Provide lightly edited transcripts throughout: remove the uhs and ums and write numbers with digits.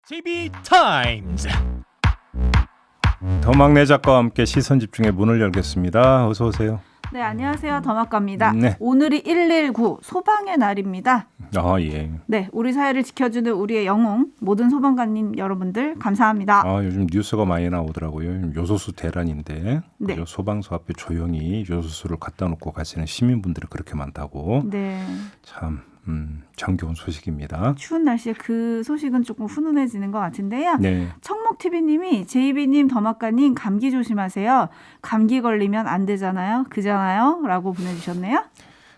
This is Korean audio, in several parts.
TV 타임즈. 더막내 작가와 함께 시선 집중의 문을 열겠습니다. 어서 오세요. 네, 안녕하세요. 더막가입니다. 네. 오늘이 119 소방의 날입니다. 아, 예. 네, 우리 사회를 지켜주는 우리의 영웅 모든 소방관님 여러분들 감사합니다. 아, 요즘 뉴스가 많이 나오더라고요. 요소수 대란인데 네. 그죠? 소방서 앞에 조용히 요소수를 갖다 놓고 가시는 시민분들이 그렇게 많다고. 네, 참 정겨운 소식입니다. 추운 날씨에 그 소식은 조금 훈훈해지는 것 같은데요. 네. 청목TV님이 제이비님, 더막가님 감기 조심하세요. 감기 걸리면 안 되잖아요. 그잖아요. 라고 보내주셨네요.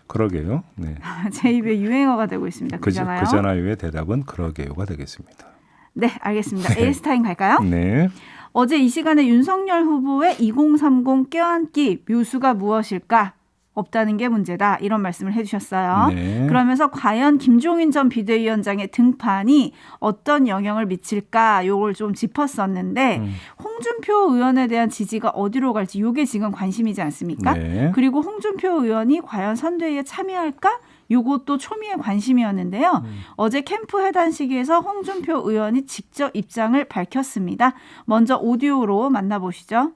그러게요. 네. 제이비의 유행어가 되고 있습니다. 그잖아요. 그잖아요의 대답은 그러게요가 되겠습니다. 네, 알겠습니다. 에이스타임 갈까요? 네. 어제 이 시간에 윤석열 후보의 2030 껴안기 묘수가 무엇일까? 없다는 게 문제다. 이런 말씀을 해주셨어요. 네. 그러면서 과연 김종인 전 비대위원장의 등판이 어떤 영향을 미칠까? 요걸 좀 짚었었는데 홍준표 의원에 대한 지지가 어디로 갈지 이게 지금 관심이지 않습니까? 네. 그리고 홍준표 의원이 과연 선대위에 참여할까? 요것도 초미의 관심이었는데요. 어제 캠프 해단 시기에서 홍준표 의원이 직접 입장을 밝혔습니다. 먼저 오디오로 만나보시죠.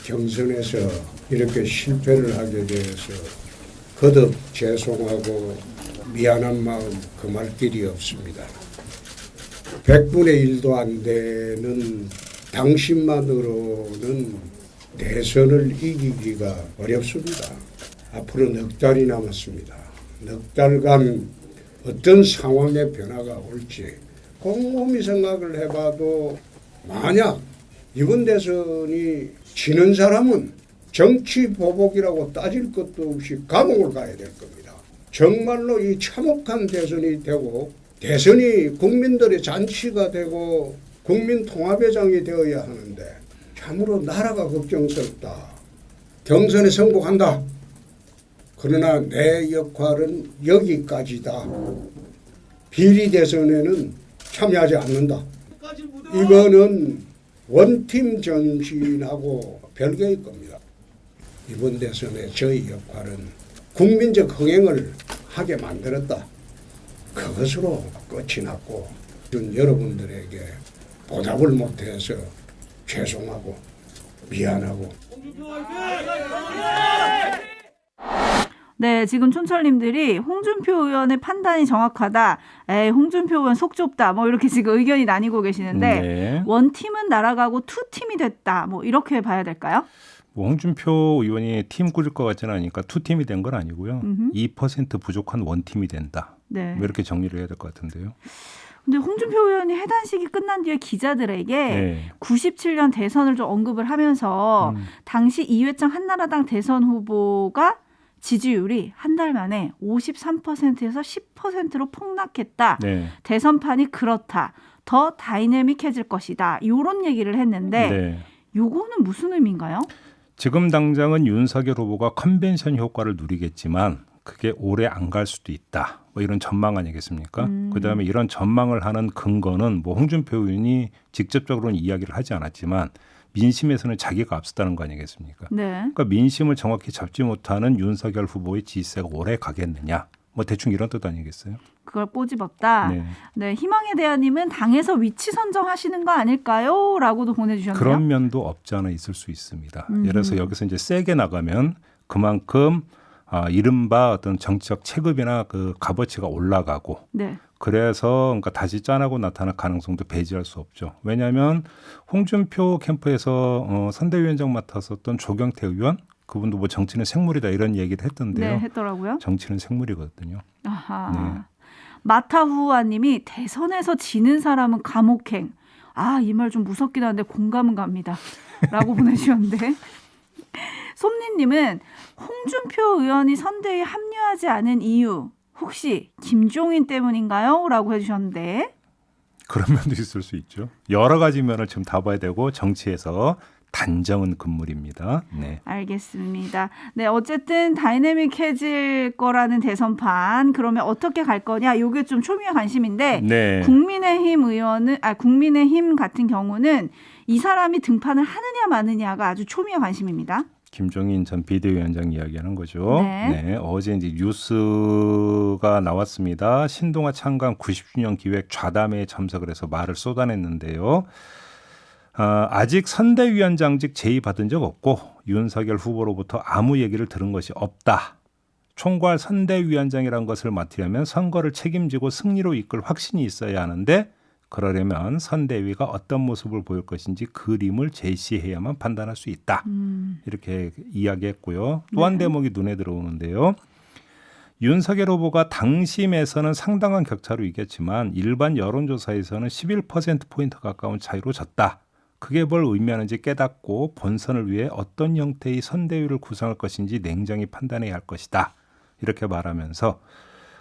경선에서 이렇게 실패를 하게 되어서 거듭 죄송하고 미안한 마음 금할 길이 없습니다. 100분의 1도 안 되는 당신만으로는 대선을 이기기가 어렵습니다. 앞으로 넉 달이 남았습니다. 넉 달간 어떤 상황의 변화가 올지 곰곰이 생각을 해봐도 만약 이번 대선이 지는 사람은 정치 보복이라고 따질 것도 없이 감옥을 가야 될 겁니다. 정말로 이 참혹한 대선이 되고 대선이 국민들의 잔치가 되고 국민 통합의 장이 되어야 하는데 참으로 나라가 걱정스럽다. 경선에 성공한다. 그러나 내 역할은 여기까지다. 비리 대선에는 참여하지 않는다. 이거는 원팀 정신하고 별개일 겁니다. 이번 대선에 저희 역할은 국민적 흥행을 하게 만들었다. 그것으로 끝이 났고 여러분들에게 보답을 못해서 죄송하고 미안하고 네, 지금 촌철님들이 홍준표 의원의 판단이 정확하다. 에이, 홍준표 의원 속 좁다. 뭐 이렇게 지금 의견이 나뉘고 계시는데 네. 원팀은 날아가고 투팀이 됐다. 뭐 이렇게 봐야 될까요? 뭐 홍준표 의원이 팀 꾸릴 것 같지는 않으니까 투팀이 된 건 아니고요. 2% 부족한 원팀이 된다. 네. 뭐 이렇게 정리를 해야 될 것 같은데요. 근데 홍준표 의원이 해단 시기 끝난 뒤에 기자들에게 네. 97년 대선을 좀 언급을 하면서 당시 이회창 한나라당 대선 후보가 지지율이 한 달 만에 53%에서 10%로 폭락했다. 네. 대선판이 그렇다. 더 다이내믹해질 것이다. 이런 얘기를 했는데 네. 요거는 무슨 의미인가요? 지금 당장은 윤석열 후보가 컨벤션 효과를 누리겠지만 그게 오래 안 갈 수도 있다. 뭐 이런 전망 아니겠습니까? 그다음에 이런 전망을 하는 근거는 뭐 홍준표 의원이 직접적으로는 이야기를 하지 않았지만 민심에서는 자기가 앞섰다는 거 아니겠습니까? 네. 그러니까 민심을 정확히 잡지 못하는 윤석열 후보의 지지세가 오래 가겠느냐. 뭐 대충 이런 뜻 아니겠어요? 그걸 꼬집었다. 네. 네, 희망의 대안님은 당에서 위치 선정하시는 거 아닐까요? 라고도 보내주셨네요. 그런 면도 없지 않아 있을 수 있습니다. 예를 들어서 여기서 이제 세게 나가면 그만큼 이른바 어떤 정치적 체급이나 그 값어치가 올라가고 네. 그래서 그러니까 다시 짠하고 나타날 가능성도 배제할 수 없죠. 왜냐하면 홍준표 캠프에서 선대위원장 맡았었던 조경태 의원 그분도 뭐 정치는 생물이다 이런 얘기를 했던데요. 네, 했더라고요. 정치는 생물이거든요. 아하. 네. 마타후아님이 대선에서 지는 사람은 감옥행. 아, 이 말 좀 무섭긴 한데 공감은 갑니다. 라고 보내주셨는데. 솜니님은 홍준표 의원이 선대위에 합류하지 않은 이유 혹시 김종인 때문인가요? 라고 해주셨는데. 그런 면도 있을 수 있죠. 여러 가지 면을 지금 다 봐야 되고 정치에서 단정은 금물입니다. 네. 알겠습니다. 네, 어쨌든 다이내믹해질 거라는 대선판 그러면 어떻게 갈 거냐? 이게 좀 초미의 관심인데 네. 국민의힘 같은 경우는 이 사람이 등판을 하느냐 마느냐가 아주 초미의 관심입니다. 김종인 전 비대위원장 이야기하는 거죠. 네. 어제 이제 뉴스가 나왔습니다. 신동아 창간 90주년 기획 좌담회에 참석을 해서 말을 쏟아냈는데요. 아직 선대위원장직 제의받은 적 없고 윤석열 후보로부터 아무 얘기를 들은 것이 없다. 총괄 선대위원장이라는 것을 맡으려면 선거를 책임지고 승리로 이끌 확신이 있어야 하는데 그러려면 선대위가 어떤 모습을 보일 것인지 그림을 제시해야만 판단할 수 있다. 이렇게 이야기했고요. 또 한 대목이 눈에 들어오는데요. 윤석열 후보가 당심에서는 상당한 격차로 이겼지만 일반 여론조사에서는 11%포인트 가까운 차이로 졌다. 그게 뭘 의미하는지 깨닫고 본선을 위해 어떤 형태의 선대위를 구성할 것인지 냉정히 판단해야 할 것이다. 이렇게 말하면서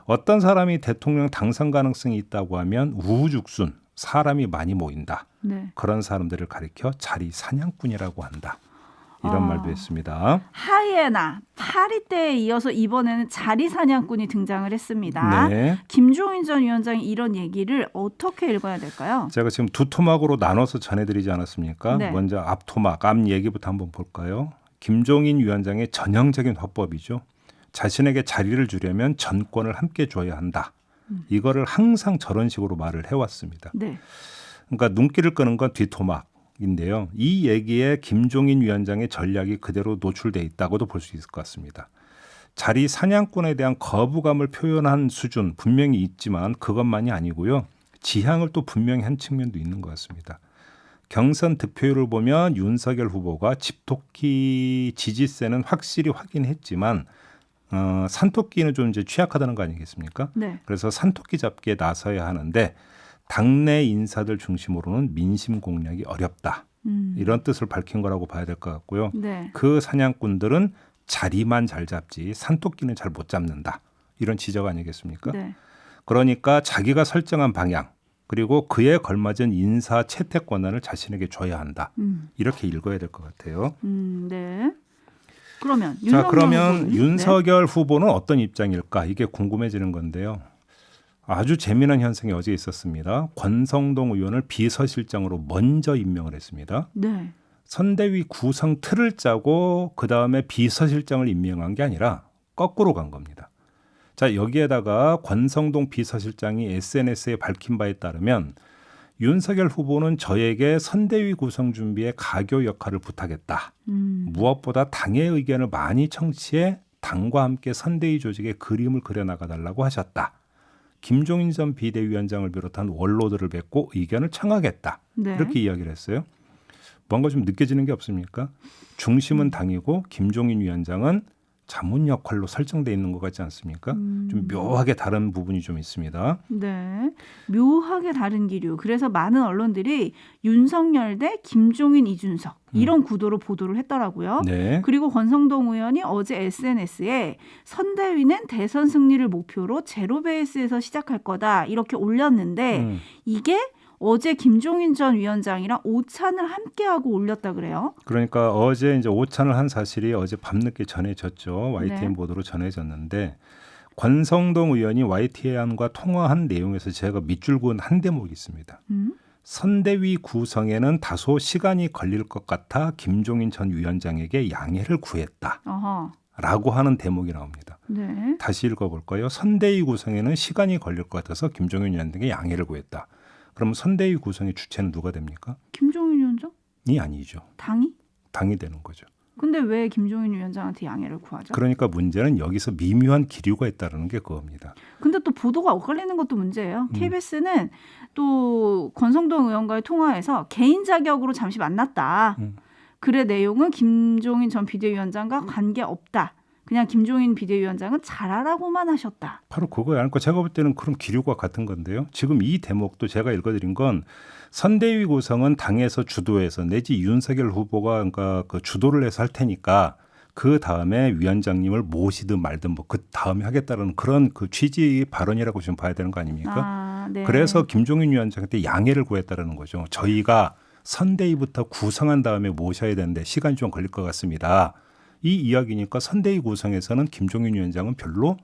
어떤 사람이 대통령 당선 가능성이 있다고 하면 우후죽순 사람이 많이 모인다. 네. 그런 사람들을 가리켜 자리 사냥꾼이라고 한다. 이런 말도 했습니다. 하이에나, 파리 때에 이어서 이번에는 자리 사냥꾼이 등장을 했습니다. 네. 김종인 전 위원장이 이런 얘기를 어떻게 읽어야 될까요? 제가 지금 두 토막으로 나눠서 전해드리지 않았습니까? 네. 먼저 앞 토막, 앞 얘기부터 한번 볼까요? 김종인 위원장의 전형적인 화법이죠. 자신에게 자리를 주려면 전권을 함께 줘야 한다. 이거를 항상 저런 식으로 말을 해왔습니다. 네. 그러니까 눈길을 끄는 건 뒷토막인데요. 이 얘기에 김종인 위원장의 전략이 그대로 노출돼 있다고도 볼 수 있을 것 같습니다. 자리 사냥꾼에 대한 거부감을 표현한 수준 분명히 있지만 그것만이 아니고요. 지향을 또 분명히 한 측면도 있는 것 같습니다. 경선 득표율을 보면 윤석열 후보가 집토끼 지지세는 확실히 확인했지만 산토끼는 좀 이제 취약하다는 거 아니겠습니까? 네. 그래서 산토끼 잡기에 나서야 하는데 당내 인사들 중심으로는 민심 공략이 어렵다. 이런 뜻을 밝힌 거라고 봐야 될 것 같고요. 네. 그 사냥꾼들은 자리만 잘 잡지 산토끼는 잘 못 잡는다. 이런 지적 아니겠습니까? 네. 그러니까 자기가 설정한 방향 그리고 그에 걸맞은 인사 채택 권한을 자신에게 줘야 한다. 이렇게 읽어야 될 것 같아요. 네. 그러면 자, 그러면 후보는? 윤석열 후보는 어떤 입장일까? 이게 궁금해지는 건데요. 아주 재미난 현상이 어제 있었습니다. 권성동 의원을 비서실장으로 먼저 임명을 했습니다. 네. 선대위 구성 틀을 짜고 그다음에 비서실장을 임명한 게 아니라 거꾸로 간 겁니다. 자, 여기에다가 권성동 비서실장이 SNS에 밝힌 바에 따르면 윤석열 후보는 저에게 선대위 구성 준비에 가교 역할을 부탁했다. 무엇보다 당의 의견을 많이 청취해 당과 함께 선대위 조직의 그림을 그려나가달라고 하셨다. 김종인 전 비대위원장을 비롯한 원로들을 뵙고 의견을 청하겠다. 네. 이렇게 이야기를 했어요. 뭔가 좀 느껴지는 게 없습니까? 중심은 당이고 김종인 위원장은 자문 역할로 설정돼 있는 것 같지 않습니까? 좀 묘하게 다른 부분이 좀 있습니다. 네. 묘하게 다른 기류. 그래서 많은 언론들이 윤석열 대 김종인, 이준석 이런 구도로 보도를 했더라고요. 네. 그리고 권성동 의원이 어제 SNS에 선대위는 대선 승리를 목표로 제로 베이스에서 시작할 거다 이렇게 올렸는데 이게 어제 김종인 전 위원장이랑 오찬을 함께하고 올렸다 그래요. 그러니까 어제 이제 오찬을 한 사실이 어제 밤늦게 전해졌죠. YTN 네. 보도로 전해졌는데 권성동 의원이 YTN과 통화한 내용에서 제가 밑줄 그은 한 대목이 있습니다. 선대위 구성에는 다소 시간이 걸릴 것 같아 김종인 전 위원장에게 양해를 구했다. 어허. 라고 하는 대목이 나옵니다. 네. 다시 읽어볼까요? 선대위 구성에는 시간이 걸릴 것 같아서 김종인 위원장에게 양해를 구했다. 그럼 선대위 구성의 주체는 누가 됩니까? 김종인 위원장? 이 아니죠. 당이? 당이 되는 거죠. 근데 왜 김종인 위원장한테 양해를 구하죠? 그러니까 문제는 여기서 미묘한 기류가 있다는 게 그겁니다. 근데 또 보도가 엇갈리는 것도 문제예요. KBS는 또 권성동 의원과의 통화에서 개인 자격으로 잠시 만났다. 글의 내용은 김종인 전 비대위원장과 관계없다. 그냥 김종인 비대위원장은 잘하라고만 하셨다. 바로 그거야. 그러니까 제가 볼 때는 그런 기류가 같은 건데요. 지금 이 대목도 제가 읽어드린 건 선대위 구성은 당에서 주도해서 내지 윤석열 후보가 그러니까 그 주도를 해서 할 테니까 그 다음에 위원장님을 모시든 말든 뭐 그 다음에 하겠다는 그런 그 취지 발언이라고 지금 봐야 되는 거 아닙니까? 아, 네. 그래서 김종인 위원장한테 양해를 구했다는 거죠. 저희가 선대위부터 구성한 다음에 모셔야 되는데 시간이 좀 걸릴 것 같습니다. 이 이야기니까 선대위 구성에서는 김종인 위원장은 별로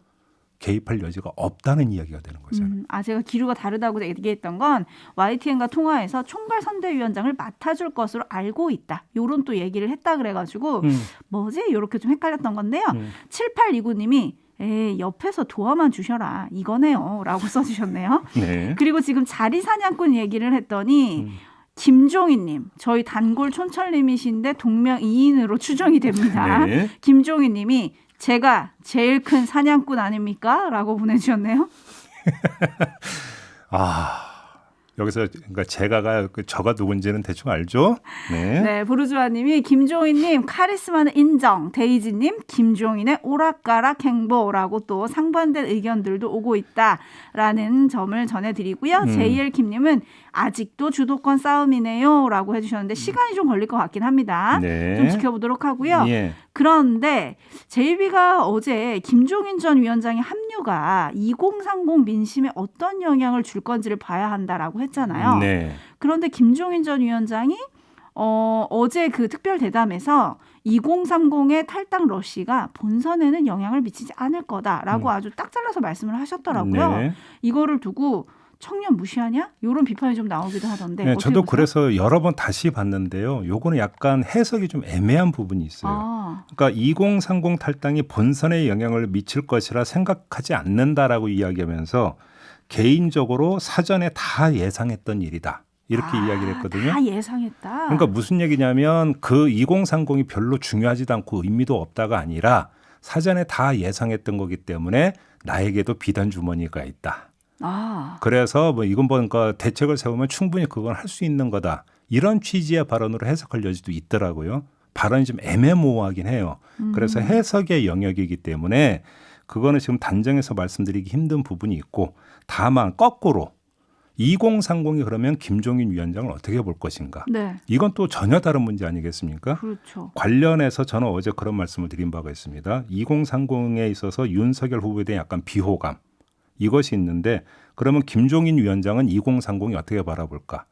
개입할 여지가 없다는 이야기가 되는 거잖아요. 제가 기류가 다르다고 얘기했던 건 YTN과 통화에서 총괄선대위원장을 맡아줄 것으로 알고 있다. 요런 또 얘기를 했다 그래가지고 뭐지? 요렇게 좀 헷갈렸던 건데요. 7829님이 에이, 옆에서 도와만 주셔라. 이거네요. 라고 써주셨네요. 네. 그리고 지금 자리사냥꾼 얘기를 했더니 김종희님, 저희 단골 촌철님이신데 동명이인으로 추정이 됩니다. 네. 김종희님이 제가 제일 큰 사냥꾼 아닙니까? 라고 보내주셨네요. 여기서 그러니까 제가가 저가 누군지는 대충 알죠? 네. 네, 보르주아님이 김종희님 카리스마는 인정. 데이지님 김종인의 오락가락 행보라고 또 상반된 의견들도 오고 있다라는 점을 전해드리고요. JL킴님은 아직도 주도권 싸움이네요라고 해주셨는데 시간이 좀 걸릴 것 같긴 합니다. 네. 좀 지켜보도록 하고요. 예. 그런데 JB가 어제 김종인 전 위원장의 합류가 2030 민심에 어떤 영향을 줄 건지를 봐야 한다라고 했잖아요. 네. 그런데 김종인 전 위원장이 어제 그 특별 대담에서 2030의 탈당 러시가 본선에는 영향을 미치지 않을 거다라고 아주 딱 잘라서 말씀을 하셨더라고요. 네. 이거를 두고 청년 무시하냐? 이런 비판이 좀 나오기도 하던데. 네, 어떻게 저도 보세요? 그래서 여러 번 다시 봤는데요. 요거는 약간 해석이 좀 애매한 부분이 있어요. 그러니까 2030 탈당이 본선에 영향을 미칠 것이라 생각하지 않는다라고 이야기하면서 개인적으로 사전에 다 예상했던 일이다. 이렇게 이야기를 했거든요. 다 예상했다. 그러니까 무슨 얘기냐면 그 2030이 별로 중요하지도 않고 의미도 없다가 아니라 사전에 다 예상했던 거기 때문에 나에게도 비단 주머니가 있다. 그래서 뭐 이건 뭔가 대책을 세우면 충분히 그건 할 수 있는 거다. 이런 취지의 발언으로 해석할 여지도 있더라고요. 발언이 좀 애매모호하긴 해요. 그래서 해석의 영역이기 때문에 그거는 지금 단정해서 말씀드리기 힘든 부분이 있고 다만 거꾸로 2030이 그러면 김종인 위원장을 어떻게 볼 것인가. 네. 이건 또 전혀 다른 문제 아니겠습니까? 그렇죠. 관련해서 저는 어제 그런 말씀을 드린 바가 있습니다. 2030에 있어서 윤석열 후보에 대한 약간 비호감. 이것이 있는데 그러면 김종인 위원장은 2030이 어떻게 바라볼까?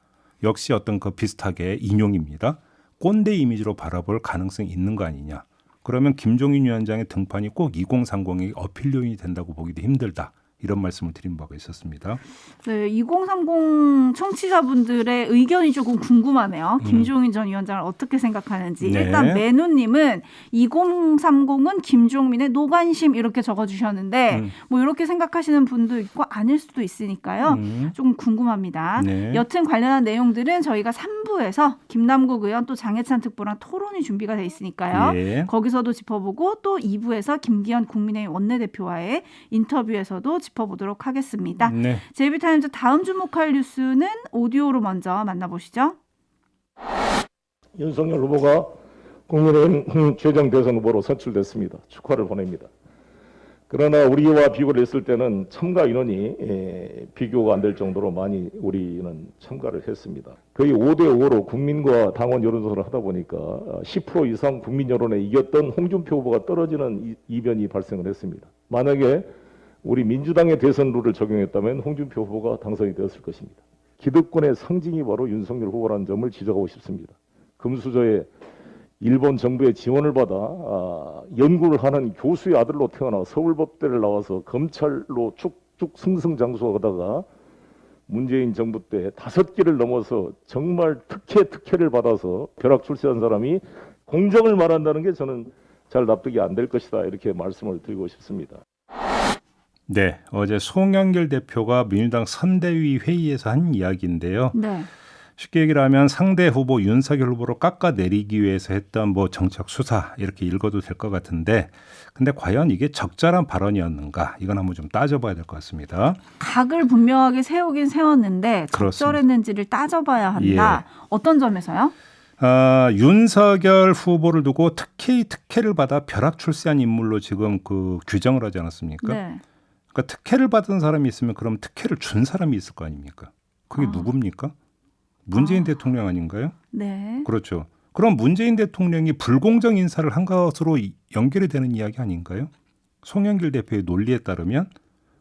역시 어떤 그 비슷하게 인용입니다. 꼰대 이미지로 바라볼 가능성이 있는 거 아니냐. 그러면 김종인 위원장의 등판이 꼭 2030의 어필 요인이 된다고 보기도 힘들다. 이런 말씀을 드린 바가 있었습니다. 네, 2030 청취자분들의 의견이 조금 궁금하네요. 김종인 전 위원장을 어떻게 생각하는지. 네. 일단 매누님은 2030은 김종민의 노관심 이렇게 적어주셨는데 뭐 이렇게 생각하시는 분도 있고 아닐 수도 있으니까요. 조금 궁금합니다. 네. 여튼 관련한 내용들은 저희가 3부에서 김남국 의원 또 장해찬 특보랑 토론이 준비가 돼 있으니까요. 예. 거기서도 짚어보고 또 2부에서 김기현 국민의힘 원내대표와의 인터뷰에서도 짚어보도록 하겠습니다. 네. JB타임즈 다음 주목할 뉴스는 오디오로 먼저 만나보시죠. 윤석열 후보가 국민의힘 최종 대선 후보로 선출됐습니다. 축하를 보냅니다. 그러나 우리와 비교를 했을 때는 참가 인원이 비교가 안 될 정도로 많이 우리는 참가를 했습니다. 거의 5대5로 국민과 당원 여론조사를 하다 보니까 10% 이상 국민 여론에 이겼던 홍준표 후보가 떨어지는 이변이 발생을 했습니다. 만약에 우리 민주당의 대선 룰을 적용했다면 홍준표 후보가 당선이 되었을 것입니다. 기득권의 상징이 바로 윤석열 후보라는 점을 지적하고 싶습니다. 금수저에 일본 정부의 지원을 받아 연구를 하는 교수의 아들로 태어나 서울법대를 나와서 검찰로 쭉쭉 승승장구하다가 문재인 정부 때 5개를 넘어서 정말 특혜를 받아서 벼락 출세한 사람이 공정을 말한다는 게 저는 잘 납득이 안 될 것이다 이렇게 말씀을 드리고 싶습니다. 네, 어제 송영길 대표가 민주당 선대위 회의에서 한 이야기인데요. 네. 쉽게 얘기를 하면 상대 후보 윤석열 후보를 깎아내리기 위해서 했던 뭐 정책 수사 이렇게 읽어도 될 것 같은데 근데 과연 이게 적절한 발언이었는가 이건 한번 좀 따져봐야 될 것 같습니다. 각을 분명하게 세우긴 세웠는데 그렇습니다. 적절했는지를 따져봐야 한다. 예. 어떤 점에서요? 윤석열 후보를 두고 특혜를 받아 벼락 출세한 인물로 지금 그 규정을 하지 않았습니까? 네. 그러니까 특혜를 받은 사람이 있으면 그럼 특혜를 준 사람이 있을 거 아닙니까? 그게 누굽니까? 문재인 대통령 아닌가요? 네. 그렇죠. 그럼 문재인 대통령이 불공정 인사를 한 것으로 연결이 되는 이야기 아닌가요? 송영길 대표의 논리에 따르면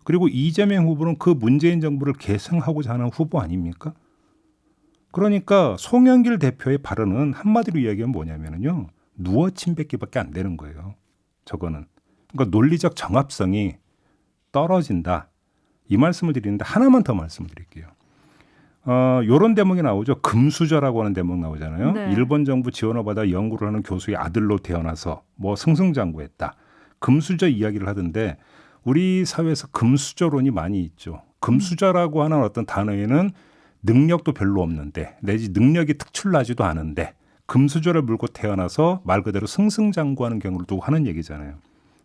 그리고 이재명 후보는 그 문재인 정부를 계승하고자 하는 후보 아닙니까? 그러니까 송영길 대표의 발언은 한마디로 이야기하면 뭐냐면요. 누워 침뱉기밖에 안 되는 거예요. 저거는. 그러니까 논리적 정합성이 떨어진다. 이 말씀을 드리는데 하나만 더 말씀을 드릴게요. 요런 대목이 나오죠. 금수저라고 하는 대목 나오잖아요. 네. 일본 정부 지원을 받아 연구를 하는 교수의 아들로 태어나서 뭐 승승장구했다. 금수저 이야기를 하던데 우리 사회에서 금수저론이 많이 있죠. 금수저라고 하는 어떤 단어에는 능력도 별로 없는데 내지 능력이 특출나지도 않은데 금수저를 물고 태어나서 말 그대로 승승장구하는 경우를 두고 하는 얘기잖아요.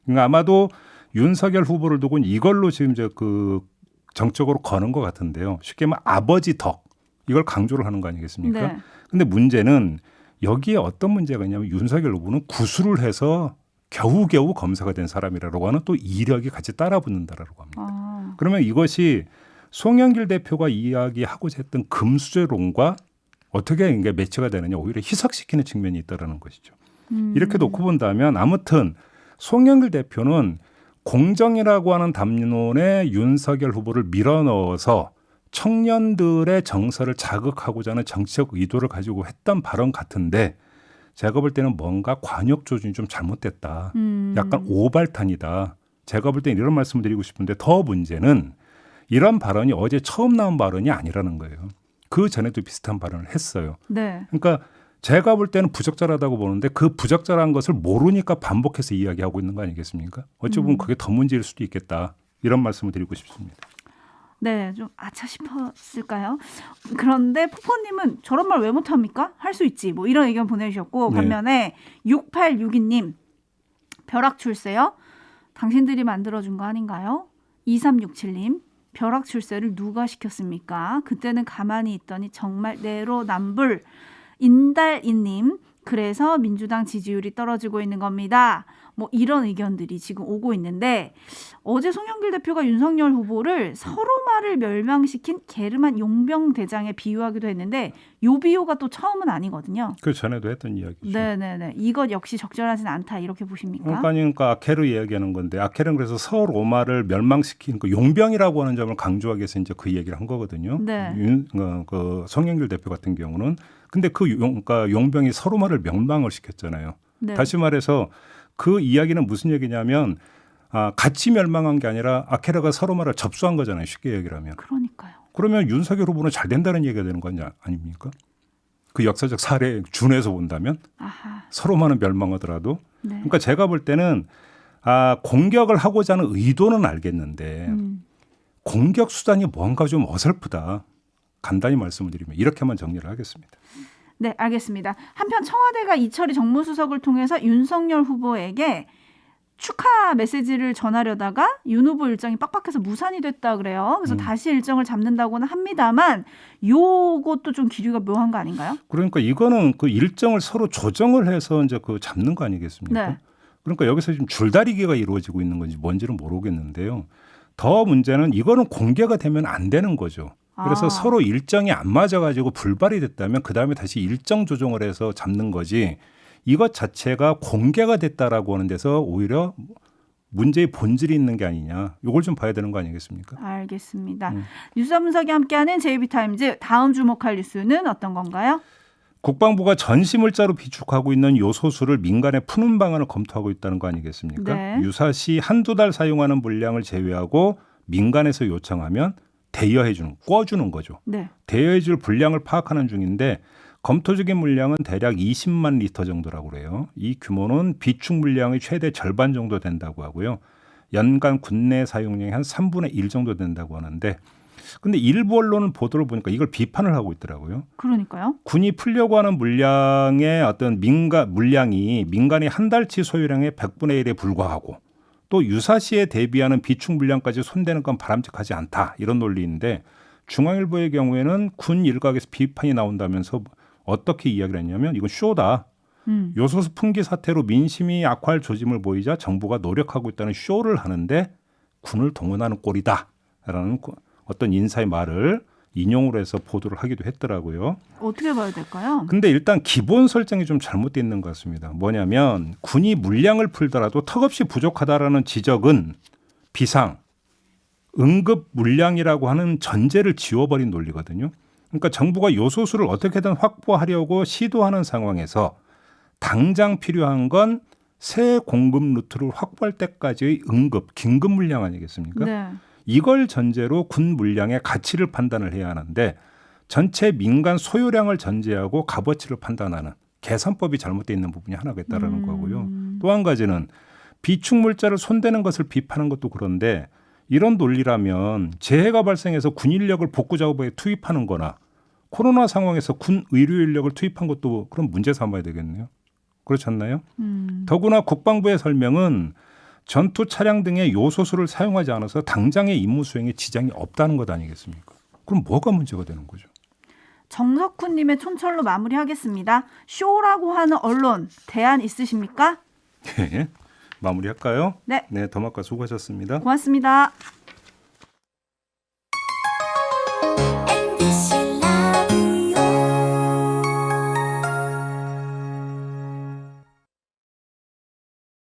그러니까 아마도 윤석열 후보를 두고는 이걸로 지금 이제 그 정적으로 거는 것 같은데요. 쉽게 말하면 아버지 덕 이걸 강조를 하는 거 아니겠습니까? 네. 근데 문제는 여기에 어떤 문제가 있냐면 윤석열 후보는 구술을 해서 겨우겨우 검사가 된 사람이라고 하는 또 이력이 같이 따라붙는다라고 합니다. 그러면 이것이 송영길 대표가 이야기하고자 했던 금수저론과 어떻게 이게 매치가 되느냐 오히려 희석시키는 측면이 있다는 것이죠. 이렇게 놓고 본다면 아무튼 송영길 대표는 공정이라고 하는 담론에 윤석열 후보를 밀어넣어서 청년들의 정서를 자극하고자 하는 정치적 의도를 가지고 했던 발언 같은데 제가 볼 때는 뭔가 관역 조준이 좀 잘못됐다. 약간 오발탄이다. 제가 볼 때는 이런 말씀을 드리고 싶은데 더 문제는 이런 발언이 어제 처음 나온 발언이 아니라는 거예요. 그 전에도 비슷한 발언을 했어요. 네. 그러니까 제가 볼 때는 부적절하다고 보는데 그 부적절한 것을 모르니까 반복해서 이야기하고 있는 거 아니겠습니까? 어찌 보면 그게 더 문제일 수도 있겠다. 이런 말씀을 드리고 싶습니다. 네, 좀 아차 싶었을까요? 그런데 포포님은 저런 말 왜 못합니까? 할 수 있지. 뭐 이런 의견 보내주셨고 네. 반면에 6862님 벼락 출세요? 당신들이 만들어준 거 아닌가요? 2367님 벼락 출세를 누가 시켰습니까? 그때는 가만히 있더니 정말 내로남불. 인달이님 그래서 민주당 지지율이 떨어지고 있는 겁니다. 뭐 이런 의견들이 지금 오고 있는데 어제 송영길 대표가 윤석열 후보를 서로 말을 멸망시킨 게르만 용병대장에 비유하기도 했는데 요 비유가 또 처음은 아니거든요. 그 전에도 했던 이야기죠. 네네네. 이것 역시 적절하진 않다 이렇게 보십니까? 그러니까 아케르 이야기하는 건데 아케르는 그래서 서로마를 멸망시킨 그 용병이라고 하는 점을 강조하기 위해서 이제 그 얘기를 한 거거든요. 네. 그 송영길 대표 같은 경우는 근데 그러니까 용병이 서로마를 멸망을 시켰잖아요. 네. 다시 말해서 그 이야기는 무슨 얘기냐면 같이 멸망한 게 아니라 아케르가 서로마를 접수한 거잖아요. 쉽게 얘기를 하면. 그러니까요. 그러면 윤석열 후보는 잘 된다는 얘기가 되는 거 아닙니까? 그 역사적 사례에 준해서 본다면 아하. 서로마는 멸망하더라도 네. 그러니까 제가 볼 때는 공격을 하고자 하는 의도는 알겠는데 공격 수단이 뭔가 좀 어설프다. 간단히 말씀을 드리면 이렇게만 정리를 하겠습니다. 네, 알겠습니다. 한편 청와대가 이철희 정무수석을 통해서 윤석열 후보에게 축하 메시지를 전하려다가 윤 후보 일정이 빡빡해서 무산이 됐다 그래요. 그래서 다시 일정을 잡는다고는 합니다만 요것도 좀 기류가 묘한 거 아닌가요? 그러니까 이거는 그 일정을 서로 조정을 해서 이제 그 잡는 거 아니겠습니까? 네. 그러니까 여기서 지금 줄다리기가 이루어지고 있는 건지 뭔지는 모르겠는데요. 더 문제는 이거는 공개가 되면 안 되는 거죠. 그래서 서로 일정이 안 맞아가지고 불발이 됐다면 그 다음에 다시 일정 조정을 해서 잡는 거지 이것 자체가 공개가 됐다라고 하는 데서 오히려 문제의 본질이 있는 게 아니냐. 이걸 좀 봐야 되는 거 아니겠습니까? 알겠습니다. 뉴스 분석이 함께하는 JB타임즈 다음 주목할 뉴스는 어떤 건가요? 국방부가 전시물자로 비축하고 있는 요소수를 민간에 푸는 방안을 검토하고 있다는 거 아니겠습니까? 네. 유사시 한두 달 사용하는 물량을 제외하고 민간에서 요청하면 대여해주는, 꿔주는 거죠. 네. 대여해줄 분량을 파악하는 중인데 검토적인 물량은 대략 20만 리터 정도라고 그래요. 이 규모는 비축 물량의 최대 절반 정도 된다고 하고요. 연간 국내 사용량의 한 3분의 1 정도 된다고 하는데 근데 일부 언론은 보도를 보니까 이걸 비판을 하고 있더라고요. 그러니까요. 군이 풀려고 하는 물량의 어떤 물량이 민간의 한 달치 소요량의 100분의 1에 불과하고 또 유사시에 대비하는 비축 물량까지 손대는 건 바람직하지 않다. 이런 논리인데 중앙일보의 경우에는 군 일각에서 비판이 나온다면서 어떻게 이야기를 했냐면 이건 쇼다. 요소수 풍기 사태로 민심이 악화할 조짐을 보이자 정부가 노력하고 있다는 쇼를 하는데 군을 동원하는 꼴이다라는 어떤 인사의 말을 인용으로 해서 보도를 하기도 했더라고요. 어떻게 봐야 될까요? 근데 일단 기본 설정이 좀 잘못되어 있는 것 같습니다. 뭐냐면 군이 물량을 풀더라도 턱없이 부족하다라는 지적은 비상, 응급 물량이라고 하는 전제를 지워버린 논리거든요. 그러니까 정부가 요소수를 어떻게든 확보하려고 시도하는 상황에서 당장 필요한 건 새 공급 루트를 확보할 때까지의 응급, 긴급 물량 아니겠습니까? 네. 이걸 전제로 군 물량의 가치를 판단을 해야 하는데 전체 민간 소요량을 전제하고 값어치를 판단하는 계산법이 잘못되어 있는 부분이 하나가 있다는 거고요. 또 한 가지는 비축물자를 손대는 것을 비판한 것도 그런데 이런 논리라면 재해가 발생해서 군 인력을 복구 작업에 투입하는 거나 코로나 상황에서 군 의료 인력을 투입한 것도 그럼 문제 삼아야 되겠네요. 그렇지 않나요? 더구나 국방부의 설명은 전투 차량 등의 요소수를 사용하지 않아서 당장의 임무 수행에 지장이 없다는 것 아니겠습니까? 그럼 뭐가 문제가 되는 거죠? 정석훈님의 촌철로 마무리하겠습니다. 쇼라고 하는 언론 대안 있으십니까? 네, 마무리할까요? 네. 네, 더마카 수고하셨습니다. 고맙습니다.